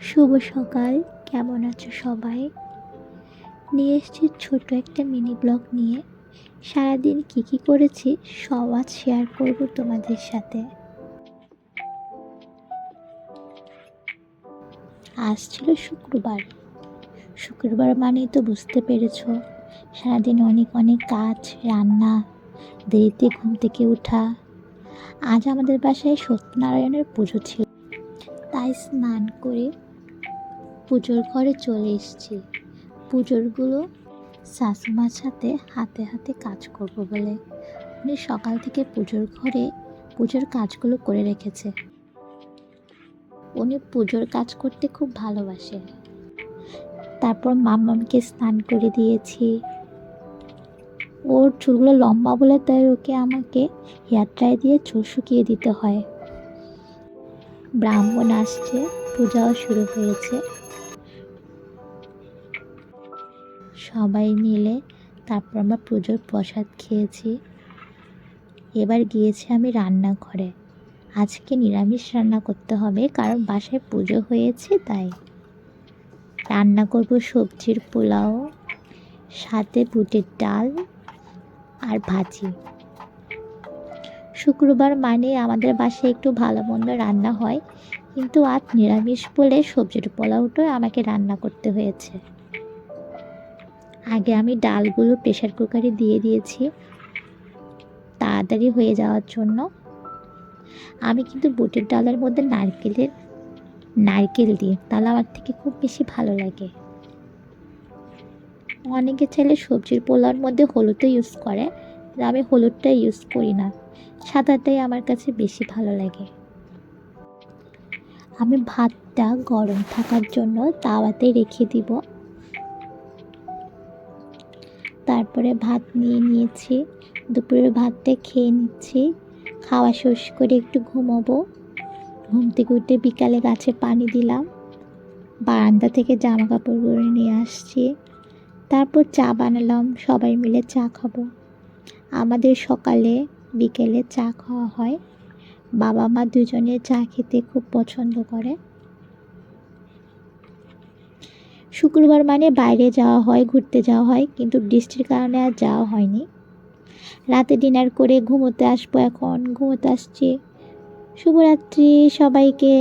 শুভ সকাল। কেমন আছো সবাই? নিয়ে এসেছি ছোট একটা মিনি ব্লগ নিয়ে। সারাদিন কি করেছি সব আজ শেয়ার করব তোমাদের সাথে। আজ ছিল শুক্রবার। শুক্রবার মানেই তো বুঝতে পেরেছো, সারাদিন অনেক কাজ, রান্না, দেরিতে ঘুম থেকে ওঠা। আজ আমাদের বাসায় সত্যনারায়ণের পুজো ছিল, তাই স্নান করে পুজোর ঘরে চলে এসেছি। পুজোরগুলো শাশুমার সাথে হাতে হাতে কাজ করব বলে উনি সকাল থেকে পুজোর ঘরে পুজোর কাজগুলো করে রেখেছে। উনি পুজোর কাজ করতে খুব ভালোবাসে। তারপর মাম্মামকে স্নান করে দিয়েছি। ওর চুলগুলো লম্বা বলে তাই ওকে আমাকে হেয়ার ড্রাই দিয়ে চুল শুকিয়ে দিতে হয়। ব্রাহ্মণ আসছে, পূজাও শুরু হয়েছে। সবাই মিলে তারপর আমরা পুজোর প্রসাদ খেয়েছি। এবার গিয়েছি আমি রান্নাঘরে। আজকে নিরামিষ রান্না করতে হবে, কারণ বাসায় পুজো হয়েছে, তাই রান্না করব সবজির পোলাও, সাথে বুটের ডাল আর ভাজি। শুক্রবার মানে আমাদের বাসায় একটু ভালো মন্দ রান্না হয়, কিন্তু আজ নিরামিষ বলে সবজির পোলাওটাই আমাকে রান্না করতে হয়েছে। আগে আমি ডালগুলো প্রেসার কুকারে দিয়ে দিয়েছি তাড়াতাড়ি হয়ে যাওয়ার জন্য। আমি কিন্তু বুটের ডালের মধ্যে নারকেল দিই, তাহলে আমার থেকে খুব বেশি ভালো লাগে। অনেকে চাইলে সবজির পোলাওর মধ্যে হলুদও ইউজ করে, আমি হলুদটা ইউজ করি না, সাদাটাই আমার কাছে বেশি ভালো লাগে। আমি ভাতটা গরম থাকার জন্য তাওয়াতে রেখে দিব। তারপরে ভাত নিয়ে নিয়েছি, দুপুরের ভাতটা খেয়ে নিচ্ছি। খাওয়া শেষ করে একটু ঘুমোবো। ঘুম থেকে উঠে বিকালে গাছে পানি দিলাম, বারান্দা থেকে জামা কাপড়গুলো নিয়ে আসছি। তারপর চা বানালাম, সবাই মিলে চা খাবো। আমাদের সকালে বিকেলে চা খাওয়া হয়। বাবা মা দুজনে চা খেতে খুব পছন্দ করে। শুক্রবার মানে বাইরে যাওয়া হয়, ঘুরতে যাওয়া হয়, কিন্তু বৃষ্টির কারণে আর যাওয়া হয়নি। রাতে ডিনার করে ঘুমোতে আসবো, এখন ঘুমোতে আসছি। শুভরাত্রি সবাইকে।